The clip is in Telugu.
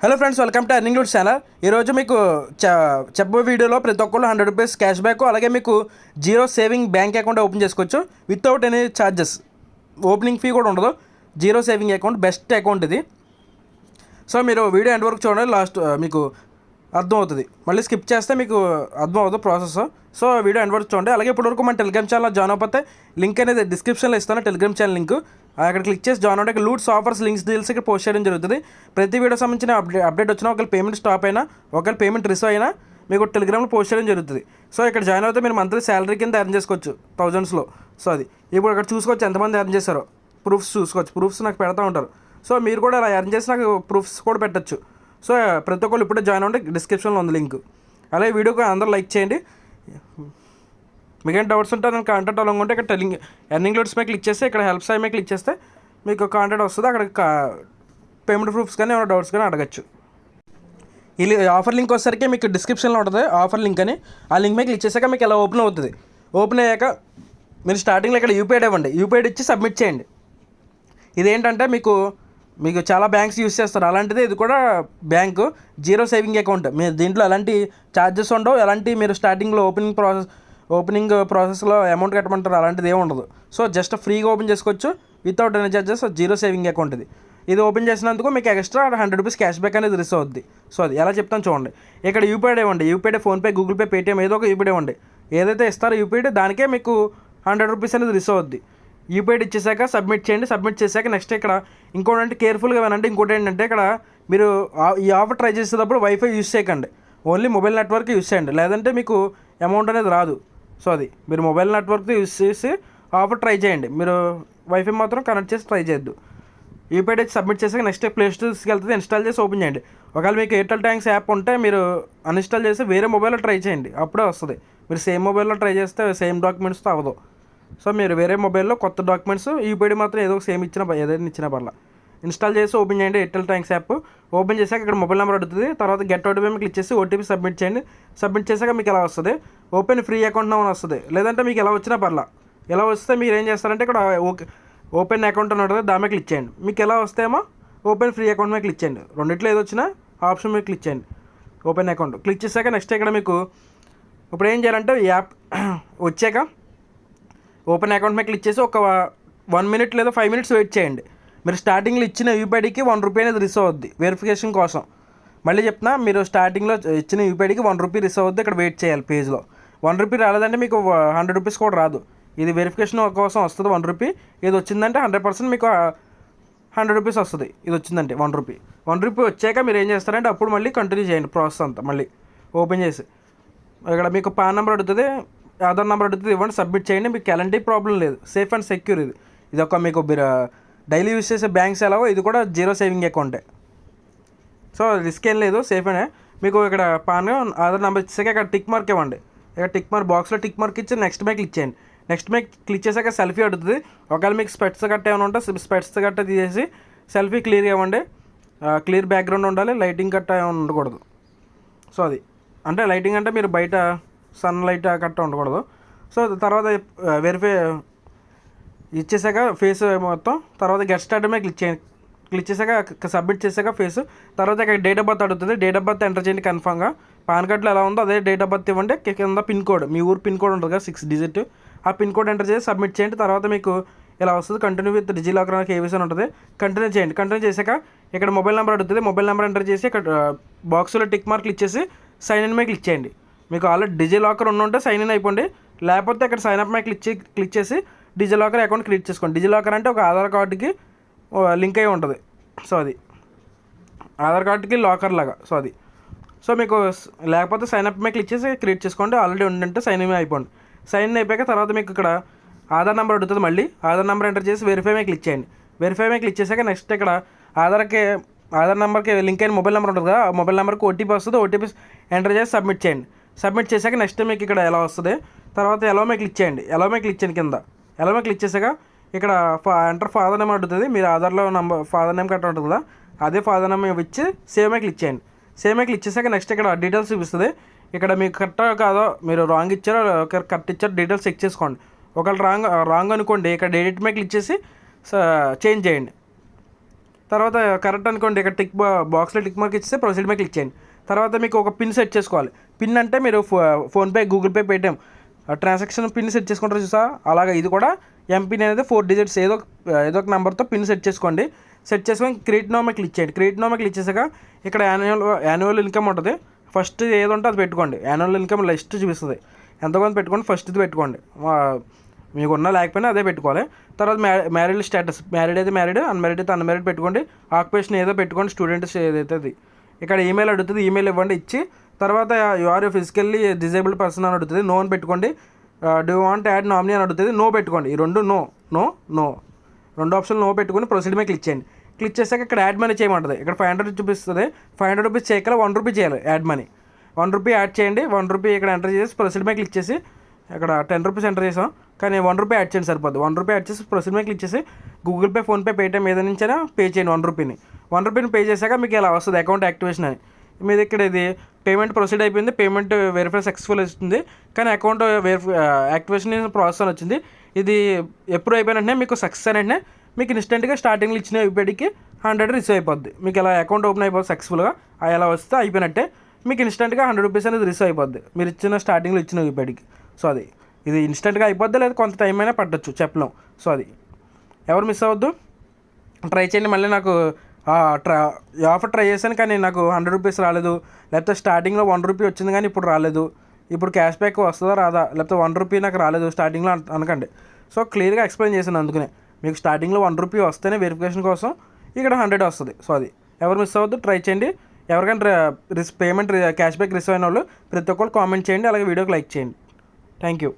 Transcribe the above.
Hello friends, welcome to earning roots channel. ఈరోజు మీకు చెప్పే వీడియోలో ప్రతి ఒక్కళ్ళు 100 రూపీస్ క్యాష్ బ్యాక్, అలాగే మీకు zero saving bank account open చేసుకోవచ్చు without any charges. Opening fee కూడా ఉండదు. Zero saving account best account ఇది. సో మీరు వీడియో ఎండ్ వరకు చూడండి, లాస్ట్ మీకు అర్థమవుతుంది. మళ్ళీ స్కిప్ చేస్తే మీకు అర్థం అవుతుంది ప్రాసెస్. సో వీడియో ఎండ్ వరకు చూడండి. అలాగే ఇప్పటివరకు మన టెలిగ్రామ్ ఛానల్ జాయిన్ అయిపోతే లింక్ అనేది డిస్క్రిప్షన్లో ఇస్తాను, టెలిగ్రామ్ ఛానల్ లింక్. అక్కడ క్లిక్ చేసి జాయిన్ అవుతే లూట్స్, ఆఫర్స్, లింక్స్, డీల్స్ ఇక్కడ పోస్ట్ చేయడం జరుగుతుంది. ప్రతి వీడియో సంబంధించిన అప్డేట్ వచ్చినా, ఒకవేళ పేమెంట్ స్టాప్ అయినా, ఒకవేళ పేమెంట్ రిసీవ్ అయినా మీకు టెలిగ్రామ్లో పోస్ట్ చేయడం జరుగుతుంది. సో ఇక్కడ జాయిన్ అవుతే మీరు మంత్లీ శాలరీ కింద ఎర్న్ చేసుకోవచ్చు థౌజండ్స్లో. సో అది ఇప్పుడు ఇక్కడ చూసుకోవచ్చు ఎంతమంది ఎర్న్ చేశారో, ప్రూఫ్స్ చూసుకోవచ్చు. ప్రూఫ్స్ నాకు పెడతా ఉంటారు. సో మీరు కూడా అలా ఎర్న్ చేసి నాకు ప్రూఫ్స్ కూడా పెట్టచ్చు. సో ప్రతి ఒక్కళ్ళు ఇప్పుడే జాయిన్ అవ్వండి, డిస్క్రిప్షన్లో ఉంది లింక్. అలాగే వీడియోకి అందరూ లైక్ చేయండి. మీకేం డౌట్స్ ఉంటే నేను కాంటాక్ట్ అవ్వాలని ఉంటే ఇక్కడ ఎర్నింగ్ రూట్స్ మీద క్లిక్ చేస్తే, ఇక్కడ హెల్ప్ సైడ్ మీద క్లిక్ చేస్తే మీకు కాంటాక్ట్ వస్తుంది. అక్కడ పేమెంట్ ప్రూఫ్స్ కానీ ఏమైనా డౌట్స్ కానీ అడగచ్చు. ఈ ఆఫర్ లింక్ వచ్చేసరికి మీకు డిస్క్రిప్షన్లో ఉంటుంది ఆఫర్ లింక్ అని. ఆ లింక్ మీద క్లిక్ చేసాక మీకు ఇలా ఓపెన్ అవుతుంది. ఓపెన్ అయ్యాక మీరు స్టార్టింగ్లో ఇక్కడ యూపీఐ ఇవ్వండి. యూపీఐ ఇచ్చి సబ్మిట్ చేయండి. ఇదేంటంటే మీకు చాలా బ్యాంక్స్ యూస్ చేస్తారు, అలాంటిది ఇది కూడా బ్యాంకు జీరో సేవింగ్ అకౌంట్. మీరు దీంట్లో ఎలాంటి ఛార్జెస్ ఉండవు, ఎలాంటి మీరు స్టార్టింగ్లో ఓపెనింగ్ ప్రాసెస్లో అమౌంట్ కట్టమంటారు, అలాంటిది ఏమి ఉండదు. సో జస్ట్ ఫ్రీగా ఓపెన్ చేసుకోవచ్చు without any charges. Zero saving account ఇది ఓపెన్ చేసినందుకు మీకు ఎక్స్ట్రా 100 రూపీస్ క్యాష్ బ్యాక్ అనేది రిసీవ్ అవుద్ది. సో అది ఎలా చెప్తాను చూడండి. ఇక్కడ యూపీఐ ఇవ్వండి. UPI, PhonePe, Google pay, Paytm ఏదో ఒక యూపీఐ ఇవ్వండి. ఏదైతే ఇస్తారో యూపీఐ దానికే మీకు 100 రూపీస్ అనేది రిసీవ్ అవుద్ది. యూపీఐ ఇచ్చేసాక సబ్మిట్ చేయండి. సబ్మిట్ చేశాక నెక్స్ట్ ఇక్కడ ఇంకోటి అంటే కేర్ఫుల్గా వినండి. ఇంకోటి ఏంటంటే ఇక్కడ మీరు ఈ ఆఫర్ ట్రై చేసేటప్పుడు వైఫై యూస్ చేయకండి, ఓన్లీ మొబైల్ నెట్వర్క్ యూస్ చేయండి, లేదంటే మీకు అమౌంట్ అనేది రాదు. సో అది మీరు మొబైల్ నెట్వర్క్తో యూస్ చేసి ఆఫర్ ట్రై చేయండి. మీరు వైఫై మాత్రం కనెక్ట్ చేసి ట్రై చేయొద్దు. యూపీఐ సబ్మిట్ చేసాక నెక్స్ట్ ప్లే స్టోర్స్కి వెళ్తుంది, ఇన్స్టాల్ చేసి ఓపెన్ చేయండి. ఒకవేళ మీకు ఎయిర్టెల్ థ్యాంక్స్ యాప్ ఉంటే మీరు అన్ఇన్స్టాల్ చేసి వేరే మొబైల్లో ట్రై చేయండి, అప్పుడే వస్తుంది. మీరు సేమ్ మొబైల్లో ట్రై చేస్తే సేమ్ డాక్యుమెంట్స్తో అవ్వదు. సో మీరు వేరే మొబైల్లో కొత్త డాక్యుమెంట్స్, యూపీఐ మాత్రం ఏదో సేమ్ ఏదైనా ఇచ్చినా పర్లా ఇన్స్టాల్ చేసి ఓపెన్ చేయండి ఎయిర్టెల్ థ్యాంక్స్ యాప్. ఓపెన్ చేశాక ఇక్కడ మొబైల్ నెంబర్ అడుగుతుంది. తర్వాత గెట్ ఓటీపీ క్లిక్ చేసి ఓటీపీ సబ్మిట్ చేయండి. సబ్మిట్ చేశాక మీకు ఎలా వస్తుంది, ఓపెన్ ఫ్రీ అకౌంట్ అని వస్తుంది. లేదంటే మీకు ఎలా వచ్చినా పర్లా. ఎలా వస్తే మీరు ఏం చేస్తారంటే ఇక్కడ ఓపెన్ అకౌంట్ అని ఉంటుంది, దాని మీద క్లిక్ చేయండి. మీకు ఎలా వస్తేమో ఓపెన్ ఫ్రీ అకౌంట్ మీద క్లిక్ చేయండి. రెండిట్లో ఏదో వచ్చినా ఆప్షన్ మీద క్లిక్ చేయండి. ఓపెన్ అకౌంట్ క్లిక్ చేశాక నెక్స్ట్ ఇక్కడ మీకు ఇప్పుడు ఏం చేయాలంటే యాప్ వచ్చాక ఓపెన్ అకౌంట్ మీద క్లిక్ చేసి ఒక 1 మినిట్ లేదా 5 మినిట్స్ వెయిట్ చేయండి. మీరు స్టార్టింగ్లో ఇచ్చిన యూపీఐకి 1 రూపీ అనేది రిసీవ్ అవుద్ది వెరిఫికేషన్ కోసం. మళ్ళీ చెప్తున్నా, మీరు స్టార్టింగ్లో ఇచ్చిన యూపీఐకి 1 రూపీ రిసీవ్ అవుద్ది. ఇక్కడ వెయిట్ చేయాలి పేజ్లో. 1 రూపీ రాలేదంటే మీకు 100 రూపీస్ కూడా రాదు. ఇది వెరిఫికేషన్ కోసం వస్తుంది 1 రూపీ. ఇది వచ్చిందంటే 100% మీకు 100 రూపీస్ వస్తుంది. ఇది వచ్చిందంటే 1 రూపీ. 1 రూపీ వచ్చాక మీరు ఏం చేస్తారంటే అప్పుడు మళ్ళీ కంటిన్యూ చేయండి ప్రాసెస్ అంతా. మళ్ళీ ఓపెన్ చేసి ఇక్కడ మీకు పాన్ నెంబర్ అడుగుతుంది, ఆధార్ నెంబర్ అడుగుతుంది, ఇవ్వండి, సబ్మిట్ చేయండి. మీకు ఎలాంటి ప్రాబ్లం లేదు, సేఫ్ అండ్ సెక్యూర్. ఇది ఒక మీకు డైలీ యూస్ చేసే బ్యాంక్స్ ఎలాగో ఇది కూడా జీరో సేవింగ్ అకౌంటే. సో రిస్క్ ఏం లేదు, సేఫ్ అనే. మీకు ఇక్కడ పాన్, ఆధార్ నెంబర్ ఇచ్చాక ఇక్కడ టిక్ మార్క్ ఇవ్వండి. ఇక్కడ టిక్ మార్క్ బాక్స్లో టిక్ మార్క్ ఇచ్చి నెక్స్ట్ మీద క్లిక్ చేయండి. నెక్స్ట్ మీద క్లిక్ చేశాక సెల్ఫీ అడుగుతుంది. ఒకవేళ మీకు స్పెట్స్ గట్ట ఏమైనా ఉంటే స్పెట్స్ గట్ట తీసేసి సెల్ఫీ క్లియర్గా ఇవ్వండి. క్లియర్ బ్యాక్గ్రౌండ్ ఉండాలి, లైటింగ్ గట్ట ఏమైనా ఉండకూడదు. సో అది అంటే లైటింగ్ అంటే మీరు బయట సన్ లైట్ గట్ట ఉండకూడదు. సో తర్వాత వెరిఫై ఇచ్చేసాక ఫేస్ మొత్తం, తర్వాత గెట్ స్టార్ట్ మీద క్లిక్ చేయండి. క్లిక్ చేశాక సబ్మిట్ చేశాక ఫేస్, తర్వాత ఇక్కడ డేట్ ఆఫ్ బర్త్ అడుగుతుంది. డేట్ ఆఫ్ బర్త్ ఎంటర్ చేయండి కన్ఫామ్గా. పాన్ కార్డులో ఎలా ఉందో అదే డేట్ ఆఫ్ బర్త్ ఇవ్వండి. కింద పిన్ కోడ్, మీ ఊరు పిన్ కోడ్ ఉంటుంది కదా 6 డిజిట్, ఆ పిన్ కోడ్ ఎంటర్ చేసి సబ్మిట్ చేయండి. తర్వాత మీకు ఇలా వస్తుంది, కంటిన్యూ విత్ డిజిలాకర్ అని కేవైసీ ఉంటుంది, కంటిన్యూ చేయండి. కంటిన్యూ చేశాక ఇక్కడ మొబైల్ నెంబర్ అడుగుతుంది. మొబైల్ నెంబర్ ఎంటర్ చేసి ఇక్కడ బాక్స్లో టిక్ మార్క్ క్లిక్ చేసి సైన్ ఇన్ మీద క్లిక్ చేయండి. మీకు ఆల్రెడీ డిజిలాకర్ ఉంటే సైన్ ఇన్ అయిపోండి, లేకపోతే ఇక్కడ సైన్ అప్ మీద క్లిక్ చేసి డిజిలాకర్ అకౌంట్ క్రియేట్ చేసుకోండి. డిజిలాకర్ అంటే ఒక ఆధార్ కార్డుకి లింక్ అయి ఉంటుంది. సో అది ఆధార్ కార్డుకి లాకర్ లాగా. సో అది సో మీకు లేకపోతే సైన్ అప్ మీద క్లిక్ చేసి క్రియేట్ చేసుకోండి. ఆల్రెడీ ఉండంటే సైన్ ఇన్ అయిపోండి. సైన్ ఇన్ అయిపోయాక తర్వాత మీకు ఇక్కడ ఆధార్ నెంబర్ అడుగుతుంది. మళ్ళీ ఆధార్ నెంబర్ ఎంటర్ చేసి వెరిఫై మీద క్లిక్ చేయండి. వెరిఫై మీద క్లిక్ చేశాక నెక్స్ట్ ఇక్కడ ఆధార్ నెంబర్కి లింక్ అయిన మొబైల్ నెంబర్ ఉంటుంది కదా, ఆ మొబైల్ నెంబర్కి ఓటీపీ వస్తుంది. ఓటీపీ ఎంటర్ చేసి సబ్మిట్ చేయండి. సబ్మిట్ చేశాక నెక్స్ట్ మీకు ఇక్కడ ఎలా వస్తుంది, తర్వాత ఎలా మీద క్లిక్ చేయండి. ఎలా మీద క్లిక్ చేయండి. కింద ఎలా మీద క్లిక్ చేశాక ఇక్కడ ఎంటర్ ఫాదర్ నేమ్ అడుగుతుంది. మీరు ఆధార్లో ఫాదర్ నేమ్ కట్ట ఉంటుంది కదా, అదే ఫాదర్ నేమ్ ఇచ్చి సేవ్ మీద క్లిక్ చేయండి. సేవ్ మీద క్లిక్ చేశాక నెక్స్ట్ ఇక్కడ డీటెయిల్స్ చూపిస్తుంది. ఇక్కడ మీకు కరెక్ట్ కాదో, మీరు రాంగ్ ఇచ్చారో కరెక్ట్ ఇచ్చారో డీటెయిల్స్ చెక్ చేసుకోండి. ఒకవేళ రాంగ్ అనుకోండి, ఇక్కడ ఎడిట్ మీద క్లిక్ చేసి చేంజ్ చేయండి. తర్వాత కరెక్ట్ అనుకోండి, ఇక్కడ బాక్స్లో టిక్ మార్క్ ఇస్తే ప్రొసీడ్ మీద క్లిక్ చేయండి. తర్వాత మీకు ఒక పిన్ సెట్ చేసుకోవాలి. పిన్ అంటే మీరు PhonePe, Google pay, Paytm transaction pin set చేసుకుంటారు చూసా, అలాగే ఇది కూడా ఎంపిన్ అనేది 4 డిజిట్స్ ఏదో ఒక నెంబర్తో పిన్ సెట్ చేసుకోండి. సెట్ చేసుకొని క్రియేట్ నౌ మీద క్లిక్ చేయండి. క్రియేట్ నౌ మీద క్లిక్ చేసాక ఇక్కడ యాన్యువల్ ఇన్కమ్ ఉంటుంది. ఫస్ట్ ఏది ఉంటే అది పెట్టుకోండి. యాన్యువల్ ఇన్కమ్ లిస్ట్ చూపిస్తుంది, ఎంతమంది పెట్టుకోండి. ఫస్ట్ ఇది పెట్టుకోండి, మీకు ఉన్నా లేకపోయినా అదే పెట్టుకోవాలి. తర్వాత మ్యారీడ్ స్టేటస్, మ్యారీడ్ అయితే మ్యారీడ్, అన్మ్యారీడ్ అయితే అన్మ్యారీడ్ పెట్టుకోండి. ఆక్యుపేషన్ ఏదో పెట్టుకోండి, స్టూడెంట్స్ ఏదైతే అది. ఇక్కడ ఈమెయిల్ అడుగుతుంది, ఈమెయిల్ ఇవ్వండి. ఇచ్చి తర్వాత you are physically disabled person అని అడుగుతుంది, నో అని పెట్టుకోండి. డూ వాంట్ యాడ్ నామినీ అని అడుగుతుంది, నో పెట్టుకోండి. ఈ రెండు నో 2 ఆప్షన్ నో పెట్టుకుని ప్రొసీడ్ మీద క్లిక్ చేయండి. క్లిక్ చేశాక ఇక్కడ యాడ్ మనీ చేయమంటుంది. ఇక్కడ 500 చూపిస్తుంది. 500 రూపీస్ చేయగల 1 రూపీ చేయాలి యాడ్ మనీ. 1 రూపీ యాడ్ చేయండి. 1 రూపీ ఇక్కడ ఎంటర్ చేసి ప్రొసీడ్ మీద క్లిక్ చేసి, ఇక్కడ 10 రూపీస్ ఎంటర్ చేసాం కానీ 1 రూపీ యాడ్ చేయండి సరిపోద్ది. 1 రూపీ యాడ్ చేసి ప్రొసీడ్ మీద క్లిక్ చేసి గూగుల్ పే, ఫోన్పే, పేటిఎం ఏదైనా నుంచైనా పే చేయండి 1 రూపీని. 1 రూపీని పే చేశాక మీకు ఇలా వస్తుంది అకౌంట్ యాక్టివేషన్ అని. మీది ఇక్కడ ఇది పేమెంట్ ప్రొసీడ్ అయిపోయింది, పేమెంట్ వెరిఫై సక్సెస్ఫుల్ వస్తుంది, కానీ అకౌంట్ యాక్టివేషన్ ప్రాసెస్ అని వచ్చింది. ఇది ఎప్పుడు అయిపోయినట్టే మీకు సక్సెస్ అయినట్టే మీకు ఇన్స్టెంట్గా స్టార్టింగ్లో ఇచ్చిన యూపీఐకి 100 రిసీవ్ అయిపోద్ది. మీకు ఇలా అకౌంట్ ఓపెన్ అయిపోద్ది సక్సెస్ఫుల్గా. ఎలా వస్తే అయిపోయినట్టే మీకు ఇన్స్టెంట్గా 100 రూపీస్ అనేది రిసీవ్ అయిపోద్ది మీరు ఇచ్చిన స్టార్టింగ్లో ఇచ్చిన యూపీఐకి. సో ఇది ఇన్స్టెంట్గా అయిపోద్ది, లేదా కొంత టైం అయినా పట్టచ్చు, చెప్పలేం. సో ఎవరు మిస్ అవ్వద్దు, ట్రై చేయండి. మళ్ళీ నాకు ఆఫర్ ట్రై చేశాను కానీ నాకు 100 రూపీస్ రాలేదు, లేకపోతే స్టార్టింగ్లో 1 రూపీ వచ్చింది కానీ ఇప్పుడు రాలేదు, ఇప్పుడు క్యాష్ బ్యాక్ వస్తుందా రాదా, లేకపోతే 1 రూపీ నాకు రాలేదు స్టార్టింగ్లో అనకండి. సో క్లియర్గా ఎక్స్ప్లెయిన్ చేశాను, అందుకనే మీకు స్టార్టింగ్లో 1 రూపీ వస్తేనే వెరిఫికేషన్ కోసం ఇక్కడ 100 వస్తుంది. సో ఎవరు మిస్ అవ్వద్దు, ట్రై చేయండి. ఎవరికైనా పేమెంట్ క్యాష్ బ్యాక్ రిసీవ్ అయిన వాళ్ళు ప్రతి ఒక్కరు కామెంట్ చేయండి, అలాగే వీడియోకి లైక్ చేయండి. Thank you.